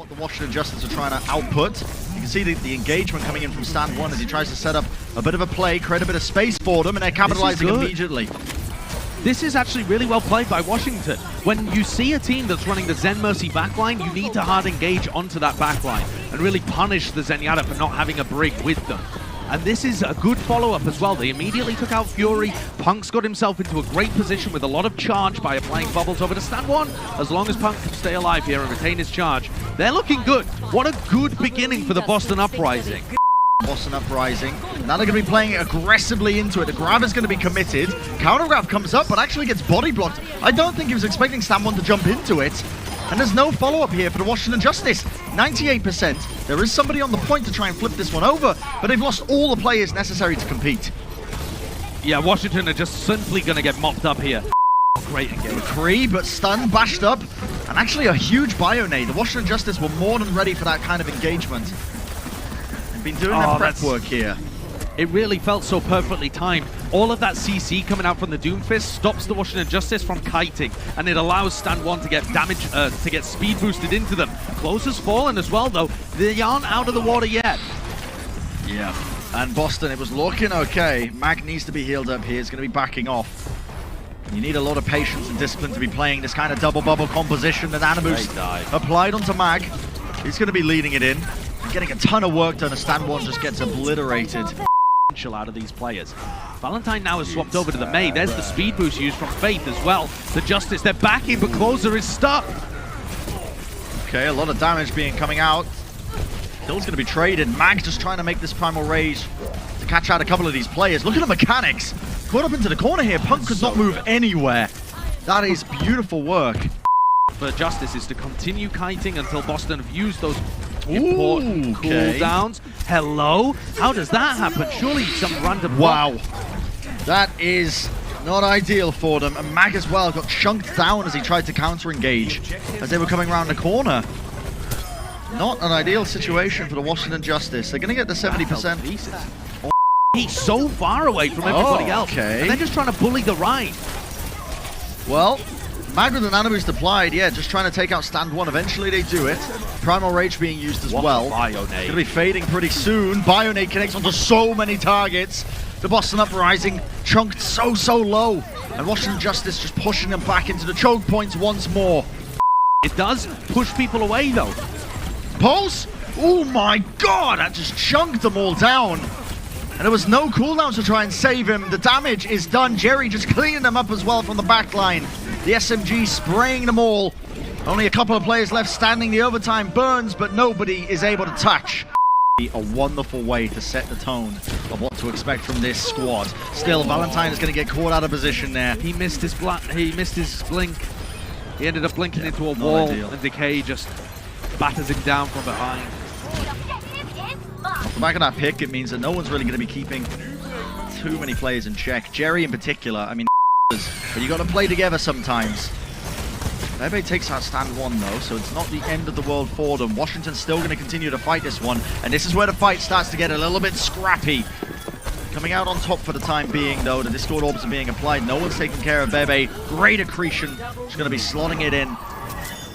what the Washington Justice are trying to output. You can see the engagement coming in from stand one as he tries to set up a bit of a play, create a bit of space for them, and they're capitalizing immediately. This is actually really well played by Washington. When you see a team that's running the Zen Mercy backline, you need to hard engage onto that backline and really punish the Zenyatta for not having a brig with them. And this is a good follow-up as well. They immediately took out Fury. Punk's got himself into a great position with a lot of charge by applying bubbles over to stand one. As long as Punk can stay alive here and retain his charge, they're looking good. What a good beginning for the Boston Uprising. Boston Uprising. Now they're going to be playing aggressively into it. The grab is going to be committed. Counter grab comes up, but actually gets body blocked. I don't think he was expecting stand one to jump into it. And there's no follow-up here for the Washington Justice. 98%. There is somebody on the point to try and flip this one over, but they've lost all the players necessary to compete. Yeah, Washington are just simply going to get mopped up here. Great engagement. McCree, but stunned, bashed up, and actually a huge bio-nade. The Washington Justice were more than ready for that kind of engagement. They've been doing their prep work here. It really felt so perfectly timed. All of that CC coming out from the Doomfist stops the Washington Justice from kiting, and it allows stand one to get damage, to get speed boosted into them. Close has fallen as well, though. They aren't out of the water yet. Yeah, and Boston, it was looking okay. Mag needs to be healed up here. It's going to be backing off. You need a lot of patience and discipline to be playing this kind of double bubble composition. And Animus applied onto Mag. He's going to be leading it in. Getting a ton of work done as stand one just gets obliterated. Out of these players. Valentine now has swapped over to the May. There's the speed boost used from Faith as well. The Justice, they're backing, but Closer is stuck. Okay, a lot of damage coming out. Kill's going to be traded. Mag just trying to make this primal rage to catch out a couple of these players. Look at the mechanics. Caught up into the corner here. Punk could not move anywhere. That is beautiful work. For Justice is to continue kiting until Boston have used those important cooldowns. Hello? How does that happen? Surely some random... Wow. That is not ideal for them. And Mag as well got chunked down as he tried to counter-engage as they were coming around the corner. Not an ideal situation for the Washington Justice. They're going to get the 70%. He's so far away from everybody else. And they're just trying to bully the ride. Well, Mag with the nano boost applied, yeah, just trying to take out stand one. Eventually they do it. Primal Rage being used as well. It's going to be fading pretty soon. Bionade connects onto so many targets. The Boston Uprising chunked so low. And Washington Justice just pushing them back into the choke points once more. It does push people away though. Pulse? Oh my god, that just chunked them all down. And there was no cooldowns to try and save him. The damage is done. Jerry just cleaning them up as well from the back line. The SMG spraying them all. Only a couple of players left standing. The overtime burns, but nobody is able to touch. A wonderful way to set the tone of what to expect from this squad. Still, Valentine is going to get caught out of position there. He missed his blink. He ended up blinking into a wall, and Decay just batters him down from behind. Off the back of that pick, it means that no one's really going to be keeping too many players in check. Jerry in particular, I mean, but you got to play together sometimes. Bebe takes out stand one though, so it's not the end of the world for them. Washington's still going to continue to fight this one, and this is where the fight starts to get a little bit scrappy. Coming out on top for the time being though, the Discord orbs are being applied. No one's taking care of Bebe. Great accretion. She's going to be slotting it in,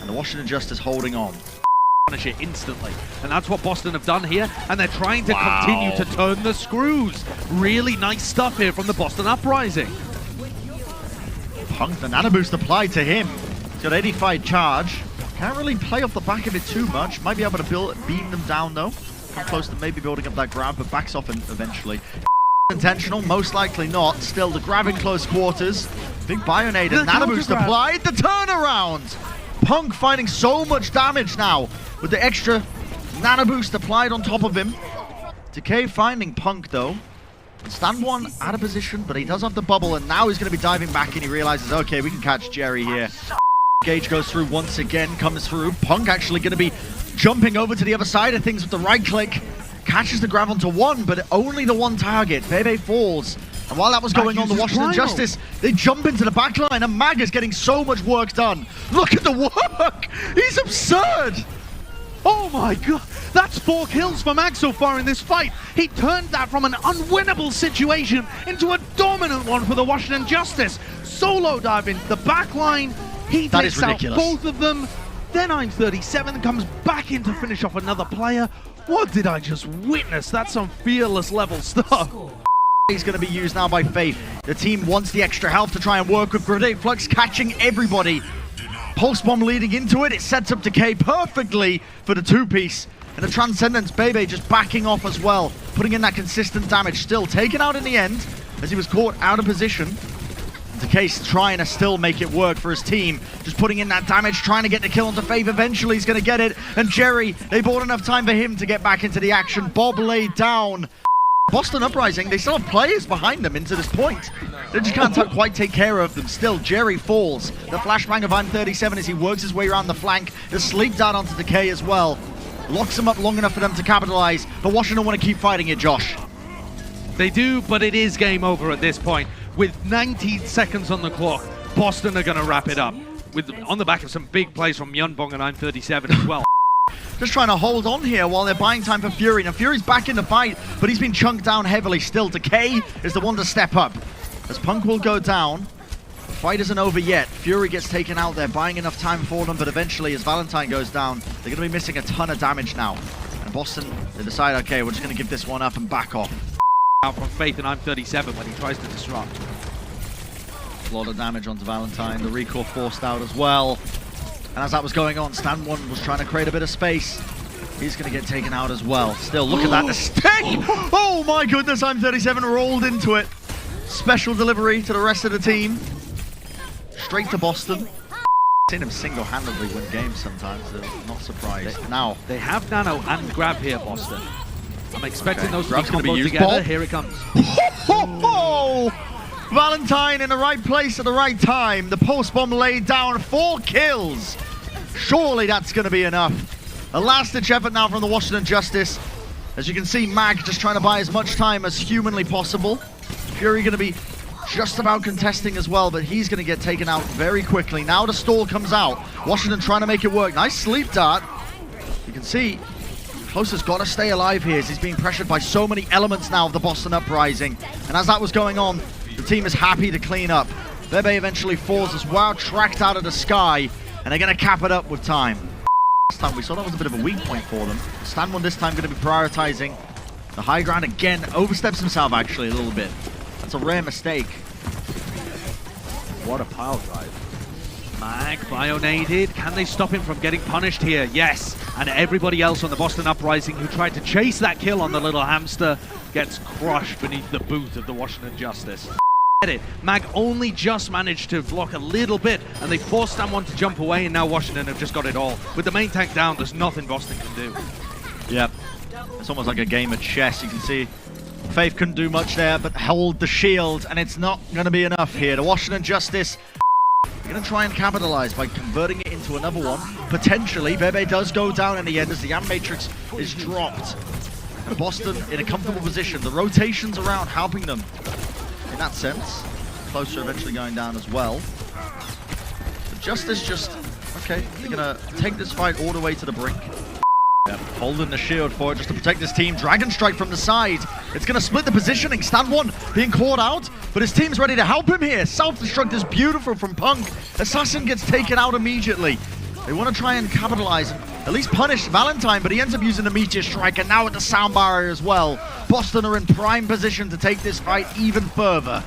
and the Washington Justice holding on. Punish it instantly, and that's what Boston have done here, and they're trying to continue to turn the screws. Really nice stuff here from the Boston Uprising. Punk, the nano boost applied to him. He's got 85 charge. Can't really play off the back of it too much. Might be able to beam them down though. Come close to maybe building up that grab, but backs off eventually. Intentional, most likely not. Still, the grab in close quarters. Big Bionade and nano boost applied. The turnaround! Punk finding so much damage now with the extra nano boost applied on top of him. Decay finding Punk though. Stand one out of position, but he does have the bubble, and now he's going to be diving back and he realizes, okay, we can catch Jerry here. Gage goes through once again, comes through. Punk actually going to be jumping over to the other side of things with the right click. Catches the grab onto one, but only the one target. Bebe falls. And while that was going on, the Washington Justice, they jump into the backline, and Mag is getting so much work done. Look at the work! He's absurd! Oh my god, that's 4 kills for Mag so far in this fight. He turned that from an unwinnable situation into a dominant one for the Washington Justice. Solo diving, the back line, he takes out both of them. Then I'm 37 comes back in to finish off another player. What did I just witness? That's some fearless level stuff. He's going to be used now by Faith. The team wants the extra health to try and work with Grenade Flux, catching everybody. Pulse Bomb leading into it. It sets up Decay perfectly for the two-piece. And the Transcendence, Bebe just backing off as well, putting in that consistent damage. Still taken out in the end, as he was caught out of position. Decay's trying to still make it work for his team. Just putting in that damage, trying to get the kill onto Faith. Eventually he's going to get it. And Jerry, they bought enough time for him to get back into the action. Bob laid down. Boston Uprising, they still have players behind them into this point. They just can't quite take care of them. Still, Jerry falls. The flashbang of I'm37 as he works his way around the flank. The sleep dart onto Decay as well. Locks him up long enough for them to capitalize. But Washington want to keep fighting it, Josh. They do, but it is game over at this point. With 19 seconds on the clock, Boston are going to wrap it up. On the back of some big plays from Yunbong and I'm37 as well. Just trying to hold on here while they're buying time for Fury. Now Fury's back in the fight, but he's been chunked down heavily still. Decay is the one to step up. As Punk will go down, the fight isn't over yet. Fury gets taken out there, buying enough time for them, but eventually as Valentine goes down, they're going to be missing a ton of damage now. And Boston, they decide, okay, we're just going to give this one up and back off. Out from Faith and I'm37 when he tries to disrupt. A lot of damage onto Valentine. The recall forced out as well. And as that was going on, Stan1 was trying to create a bit of space. He's going to get taken out as well. Still, look at that. The stick! Oh my goodness, I'm37 rolled into it. Special delivery to the rest of the team. Straight to Boston. Seen him single-handedly win games sometimes, so not surprised. Now, they have Nano and Grab here, Boston. I'm expecting those Grab's to be used together. ball. Here it comes. Valentine in the right place at the right time. The pulse bomb laid down. 4 kills. Surely that's going to be enough. A last-ditch effort now from the Washington Justice. As you can see, Mag just trying to buy as much time as humanly possible. Fury going to be just about contesting as well, but he's going to get taken out very quickly. Now the stall comes out. Washington trying to make it work. Nice sleep dart. You can see Closer's got to stay alive here as he's being pressured by so many elements now of the Boston Uprising. And as that was going on, the team is happy to clean up. Bebe eventually falls as well, tracked out of the sky, and they're going to cap it up with time. Last time we saw that was a bit of a weak point for them. Stan1 this time going to be prioritizing the high ground again. Oversteps himself actually a little bit. That's a rare mistake. What a pile drive. Mag, bionated. Can they stop him from getting punished here? Yes. And everybody else on the Boston Uprising who tried to chase that kill on the little hamster gets crushed beneath the boot of the Washington Justice. Mag only just managed to block a little bit, and they forced Stan1 to jump away, and now Washington have just got it all. With the main tank down, there's nothing Boston can do. Yep. It's almost like a game of chess. You can see Faith couldn't do much there, but hold the shield, and it's not going to be enough here. The Washington Justice are going to try and capitalize by converting it into another one. Potentially, Bebe does go down in the end as the Am Matrix is dropped. And Boston in a comfortable position. The rotations around helping them in that sense. Closer eventually going down as well. The Justice just, okay, they're going to take this fight all the way to the brink. Yep, holding the shield for it just to protect this team. Dragon Strike from the side. It's going to split the positioning. Stan1 being caught out, but his team's ready to help him here. Self-destruct is beautiful from Punk. Assassin gets taken out immediately. They want to try and capitalize and at least punish Valentine, but he ends up using the Meteor Strike, and now with the sound barrier as well. Boston are in prime position to take this fight even further.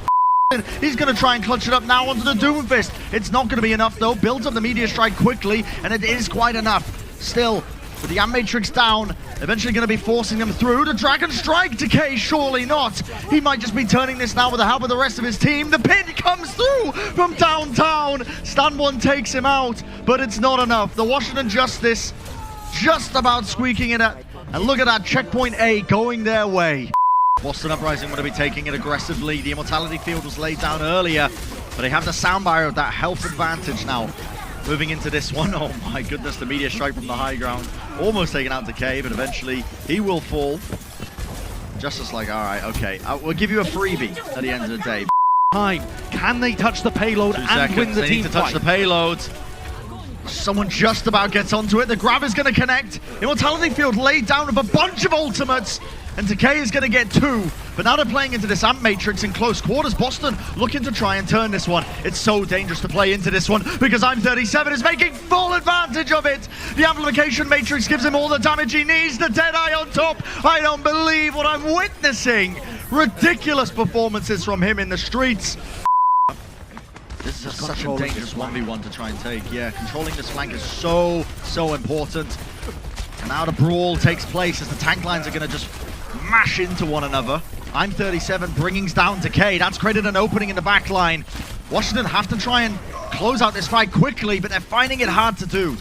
He's going to try and clutch it up now onto the Doomfist. It's not going to be enough though. Builds up the Meteor Strike quickly, and it is quite enough. Still, with the Am Matrix down, eventually going to be forcing them through. The Dragon Strike Decay, surely not. He might just be turning this now with the help of the rest of his team. The pin comes through from downtown. Stan1 takes him out, but it's not enough. The Washington Justice just about squeaking it out. And look at that, checkpoint A going their way. Boston Uprising want to be taking it aggressively. The Immortality Field was laid down earlier, but they have the sound barrier of that health advantage now. Moving into this one, oh my goodness, the Meteor Strike from the high ground. Almost taken out Decay, but eventually he will fall. Justice like, all right, okay, we'll give you a freebie at the end of the day. Time. Can they touch the payload and win the they team need to touch fight? the payload. Someone just about gets onto it. The grab is going to connect. Immortality Field laid down with a bunch of ultimates. And Decay is going to get 2. But now they're playing into this Amp Matrix in close quarters. Boston looking to try and turn this one. It's so dangerous to play into this one because I'm37 is making full advantage of it. The amplification matrix gives him all the damage he needs. The Deadeye on top. I don't believe what I'm witnessing. Ridiculous performances from him in the streets. This is such a dangerous 1v1 to try and take. Yeah, controlling this flank is so important. And now the brawl takes place as the tank lines are going to just mash into one another. I'm 37 bringing down Decay. That's created an opening in the back line. Washington have to try and close out this fight quickly, but they're finding it hard to do.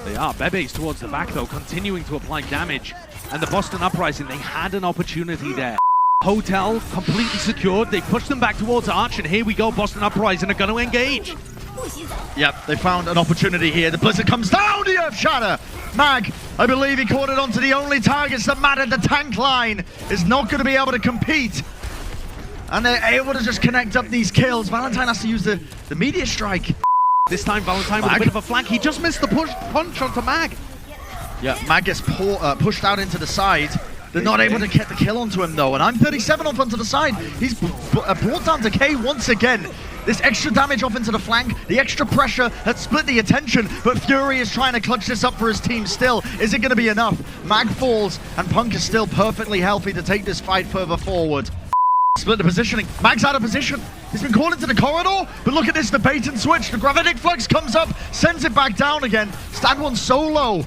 They are. Bebe's towards the back, though, continuing to apply damage. And the Boston Uprising, they had an opportunity there. Hotel completely secured. They pushed them back towards Arch, and here we go. Boston Uprising are going to engage. Yep, they found an opportunity here. The Blizzard comes down, the Earth Shatter. Mag, I believe he caught it onto the only targets that mattered. The tank line is not going to be able to compete. And they're able to just connect up these kills. Valentine has to use the meteor strike. This time Valentine with a bit of a flank. He just missed the punch onto Mag. Yeah, Mag gets pushed out into the side. They're not able to get the kill onto him though, and I'm 37 off onto the side. He's brought down Decay once again. This extra damage off into the flank, the extra pressure has split the attention, but Fury is trying to clutch this up for his team still. Is it going to be enough? Mag falls, and Punk is still perfectly healthy to take this fight further forward. Split the positioning. Mag's out of position. He's been called into the corridor, but look at this, the bait and switch. The gravitic flux comes up, sends it back down again. Stand one so low.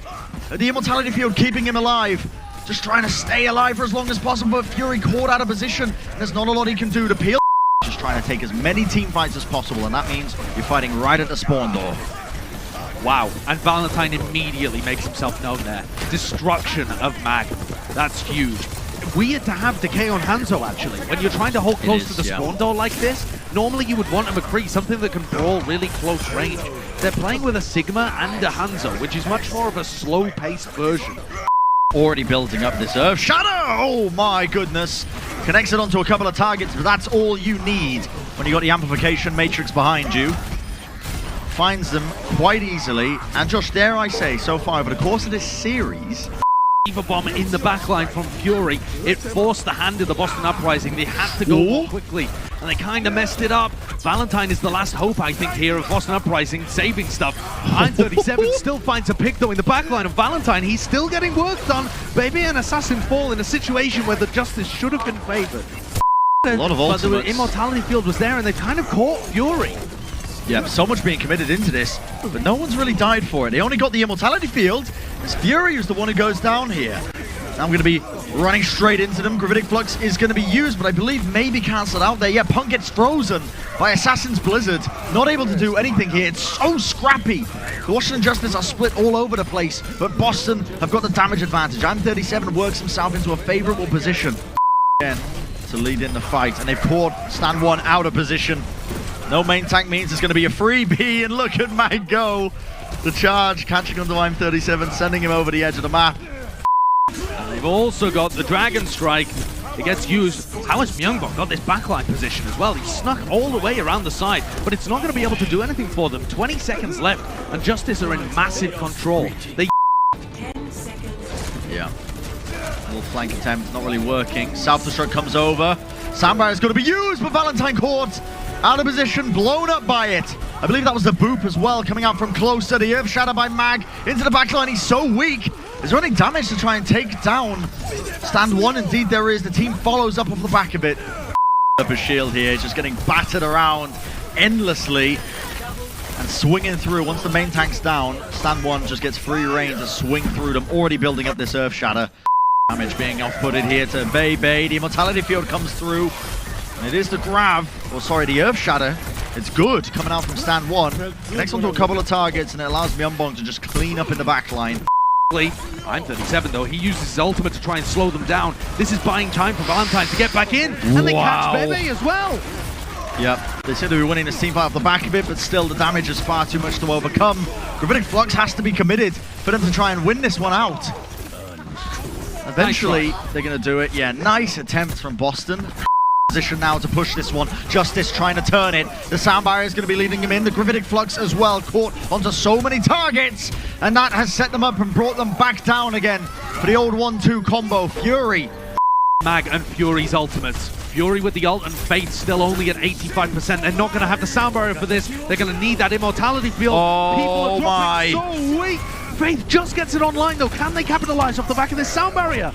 The immortality field keeping him alive. Just trying to stay alive for as long as possible, but Fury caught out of position. There's not a lot he can do to peel. Just trying to take as many team fights as possible, and that means you're fighting right at the spawn door. Wow, and Valentine immediately makes himself known there. Destruction of Mag. That's huge. Weird to have Decay on Hanzo, actually. When you're trying to hold close to the spawn door like this, normally you would want a McCree, something that can brawl really close range. They're playing with a Sigma and a Hanzo, which is much more of a slow-paced version. Already building up this Earth Shadow! Oh my goodness! Connects it onto a couple of targets, but that's all you need when you got the amplification matrix behind you. Finds them quite easily, and Josh, dare I say, so far over the course of this series, Eva bomb in the backline from Fury. It forced the hand of the Boston Uprising. They had to go more quickly, and they kind of messed it up. Valentine is the last hope, I think, here of Boston Uprising saving stuff. 937 still finds a pick, though, in the backline of Valentine. He's still getting work done. Maybe an assassin fall in a situation where the justice should have been favored. A lot of ultimates. But the immortality field was there, and they kind of caught Fury. Yeah, so much being committed into this, but no one's really died for it. They only got the immortality field. It's Fury who's the one who goes down here. Now I'm going to be running straight into them. Gravitic Flux is going to be used, but I believe maybe cancelled out there. Yeah, Punk gets frozen by Assassin's Blizzard. Not able to do anything here. It's so scrappy. The Washington Justice are split all over the place, but Boston have got the damage advantage. I'm 37 works himself into a favorable position again to lead in the fight, and they've caught Stand 1 out of position. No main tank means it's going to be a freebie, and look at Mag go. The charge catching onto I'm 37, sending him over the edge of the map. And they've also got the Dragon Strike. It gets used. How has Myungbok got this backline position as well? He snuck all the way around the side, but it's not going to be able to do anything for them. 20 seconds left, and Justice are in massive control. They 10 seconds. Yeah. Little flank attempt, not really working. Self-destruct comes over. Sandbar is going to be used, but Valentine caught. Out of position, blown up by it. I believe that was the boop as well, coming out from closer. The Earth Shadow by Mag into the backline. He's so weak. Is there any damage to try and take down Stand 1? Indeed there is. The team follows up off the back of it. Up a shield here, just getting battered around endlessly and swinging through. Once the main tank's down, Stand 1 just gets free reign to swing through them, already building up this Earth Shadow. Damage being off-putted here to Bebe. The immortality field comes through. It is the grab, or sorry, the Earth Shatter. It's good coming out from Stand 1. Connects onto a couple of targets, and it allows Myungbong to just clean up in the back line. I'm 37 though. He uses his ultimate to try and slow them down. This is buying time for Valentine to get back in, and they catch Bebe as well. Yep, they seem to be winning this team fight off the back of it, but still the damage is far too much to overcome. Gravitic Flux has to be committed for them to try and win this one out. Eventually, they're going to do it. Yeah, nice attempt from Boston. Position now to push this one. Justice trying to turn it. The sound barrier is going to be leading him in. The Gravitic Flux as well, caught onto so many targets, and that has set them up and brought them back down again for the old 1-2 combo. Fury Mag and Fury's ultimates. Fury with the ult and Faith still only at 85%. They're not going to have the sound barrier for this. They're going to need that immortality field. Oh, People are dropping so weak. Faith just gets it online though. Can they capitalize off the back of this sound barrier?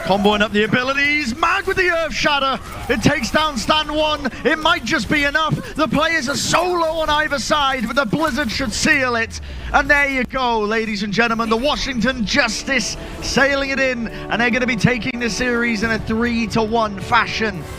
Comboing up the abilities, Mag with the Earth Shatter. It takes down stand 1. It might just be enough. The players are so low on either side, but the Blizzard should seal it. And there you go, ladies and gentlemen, the Washington Justice sailing it in, and they're going to be taking the series in a 3-1 fashion.